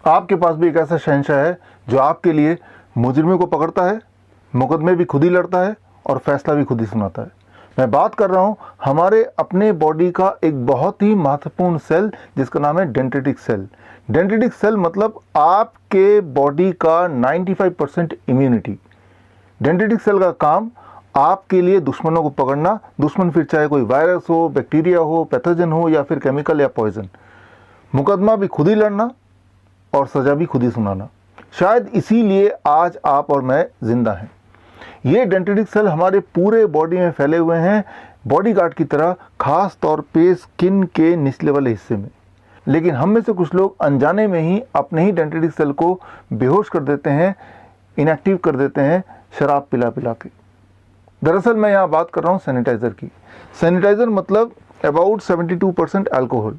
आपके पास भी एक ऐसा शहंशाह है जो आपके लिए मुजरिमों को पकड़ता है, मुकदमे भी खुद ही लड़ता है और फैसला भी खुद ही सुनाता है। मैं बात कर रहा हूँ हमारे अपने बॉडी का एक बहुत ही महत्वपूर्ण सेल जिसका नाम है डेंड्रिटिक सेल। डेंड्रिटिक सेल मतलब आपके बॉडी का 95% इम्यूनिटी। डेंड्रिटिक सेल का काम आपके लिए दुश्मनों को पकड़ना, दुश्मन फिर चाहे कोई वायरस हो, बैक्टीरिया हो, पैथोजन हो या फिर केमिकल या पॉइजन। मुकदमा भी खुद ही लड़ना और सज़ा भी खुद ही सुनाना। शायद इसीलिए आज आप और मैं जिंदा हैं। ये डेंड्रिटिक सेल हमारे पूरे बॉडी में फैले हुए हैं, बॉडीगार्ड की तरह, खास तौर पे स्किन के निचले वाले हिस्से में। लेकिन हम में से कुछ लोग अनजाने में ही अपने ही डेंड्रिटिक सेल को बेहोश कर देते हैं, इनएक्टिव कर देते हैं शराब पिला पिला के। दरअसल मैं यहाँ बात कर रहा हूँ सैनिटाइज़र की। सैनिटाइज़र मतलब अबाउट 72% अल्कोहल।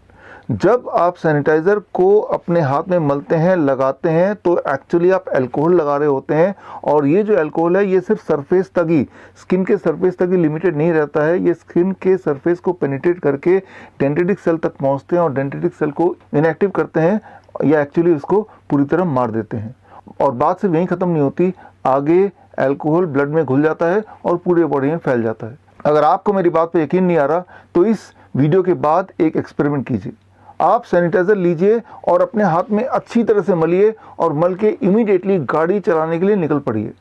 जब आप सैनिटाइज़र को अपने हाथ में मलते हैं, लगाते हैं, तो एक्चुअली आप अल्कोहल लगा रहे होते हैं। और ये जो अल्कोहल है ये सिर्फ सरफेस तक ही, स्किन के सरफेस तक ही लिमिटेड नहीं रहता है। ये स्किन के सरफेस को पेनिट्रेट करके डेंड्रिटिक सेल तक पहुंचते हैं और डेंड्रिटिक सेल को इनएक्टिव करते हैं या एक्चुअली उसको पूरी तरह मार देते हैं। और बात सिर्फ यहीं ख़त्म नहीं होती, आगे अल्कोहल ब्लड में घुल जाता है और पूरे बॉडी में फैल जाता है। अगर आपको मेरी बात पे यकीन नहीं आ रहा तो इस वीडियो के बाद एक एक्सपेरिमेंट कीजिए। आप सैनिटाइज़र लीजिए और अपने हाथ में अच्छी तरह से मलिए और मल के इमीडिएटली गाड़ी चलाने के लिए निकल पड़िए।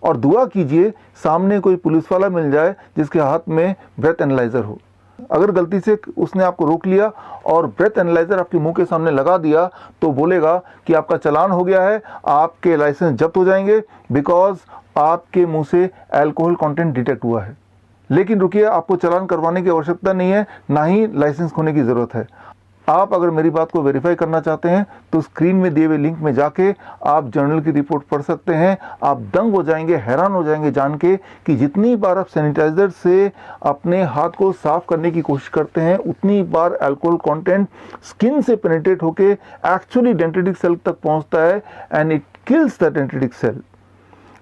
और दुआ कीजिए सामने कोई पुलिस वाला मिल जाए जिसके हाथ में ब्रेथ एनालाइज़र हो। अगर गलती से उसने आपको रोक लिया और ब्रेथ एनालाइज़र आपके मुंह के सामने लगा दिया तो बोलेगा कि आपका चालान हो गया है, आपके लाइसेंस जब्त हो जाएंगे बिकॉज आपके मुंह से अल्कोहल कंटेंट डिटेक्ट हुआ है। लेकिन रुकिए, आपको चालान करवाने की आवश्यकता नहीं है, ना ही लाइसेंस खोने की ज़रूरत है। आप अगर मेरी बात को वेरीफाई करना चाहते हैं तो स्क्रीन में दिए हुए लिंक में जाके आप जर्नल की रिपोर्ट पढ़ सकते हैं। आप दंग हो जाएंगे, हैरान हो जाएंगे जान के कि जितनी बार आप सैनिटाइज़र से अपने हाथ को साफ करने की कोशिश करते हैं उतनी बार अल्कोहल कंटेंट स्किन से पेनिट्रेट होके एक्चुअली डेंड्रिटिक सेल तक पहुंचता है and it kills the dendritic cell.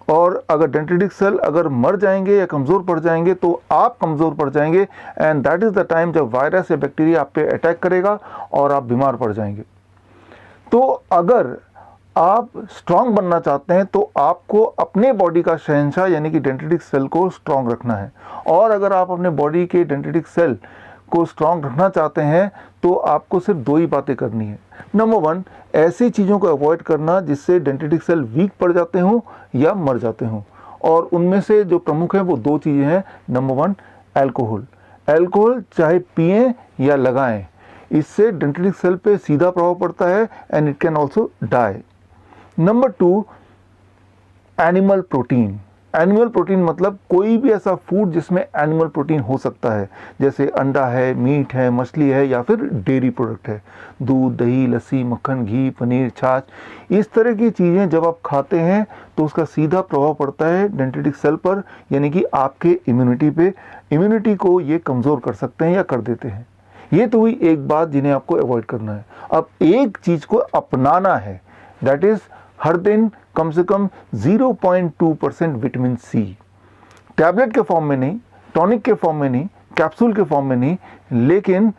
और अगर डेंड्रिटिक सेल अगर मर जाएंगे या कमज़ोर पड़ जाएंगे तो आप कमज़ोर पड़ जाएंगे and that is the time जब वायरस या बैक्टीरिया आप पे अटैक करेगा और आप बीमार पड़ जाएंगे। तो अगर आप स्ट्रांग बनना चाहते हैं तो आपको अपने बॉडी का शहंशाह यानी कि डेंड्रिटिक सेल को स्ट्रांग रखना है। और अगर आप अपने बॉडी के डेंड्रिटिक सेल को स्ट्रांग रखना चाहते हैं तो आपको सिर्फ दो ही बातें करनी है। नंबर 1, ऐसी चीज़ों को अवॉइड करना जिससे डेंड्रिटिक सेल वीक पड़ जाते हों या मर जाते हों। और उनमें से जो प्रमुख हैं वो दो चीज़ें हैं। Number 1, alcohol. अल्कोहल चाहे पिएं या लगाएं, इससे डेंड्रिटिक सेल पे सीधा प्रभाव पड़ता है and it can also die. Number 2, animal protein. Animal protein मतलब कोई भी ऐसा फूड जिसमें एनिमल प्रोटीन हो सकता है, जैसे अंडा है, मीट है, मछली है या फिर डेयरी प्रोडक्ट है, दूध, दही, लस्सी, मक्खन, घी, पनीर, छाछ। इस तरह की चीज़ें जब आप खाते हैं तो उसका सीधा प्रभाव पड़ता है डेंड्रिटिक सेल पर, यानी कि आपके इम्यूनिटी पे। इम्यूनिटी को ये कमज़ोर कर सकते हैं या कर देते हैं। ये तो हुई एक बात जिन्हें आपको अवॉइड करना है। अब एक चीज़ को अपनाना है, दैट इज़ हर दिन कम से कम 0.2% विटामिन सी, टैबलेट के फॉर्म में नहीं, टॉनिक के फॉर्म में नहीं, कैप्सूल के फॉर्म में नहीं, लेकिन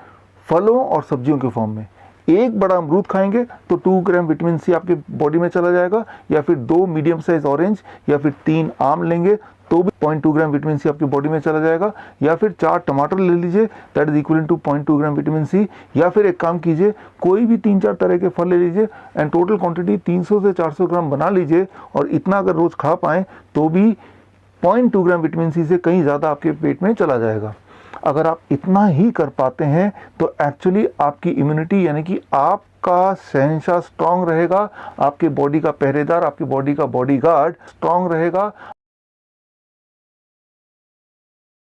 फलों और सब्जियों के फॉर्म में। एक बड़ा अमरूद खाएंगे तो 2 ग्राम विटामिन सी आपके बॉडी में चला जाएगा, या फिर 2 मीडियम साइज ऑरेंज या फिर 3 आम लेंगे तो भी 0.2 ग्राम विटामिन सी आपकी बॉडी में चला जाएगा, या फिर 4 टमाटर ले लीजिए, that is equal to 0.2 gram vitamin C. या फिर एक काम कीजिए, कोई भी 3-4 तरह के फल ले लीजिए एंड टोटल क्वांटिटी 300 से 400 ग्राम बना लीजिए, और इतना अगर रोज़ खा पाएँ तो भी 0.2 ग्राम विटामिन सी से कहीं ज़्यादा आपके पेट में चला जाएगा। अगर आप इतना ही कर पाते हैं तो एक्चुअली आपकी इम्यूनिटी यानी कि आपका शहंशाह स्ट्रांग रहेगा, आपके बॉडी का पहरेदार, आपकी बॉडी का बॉडीगार्ड स्ट्रांग रहेगा।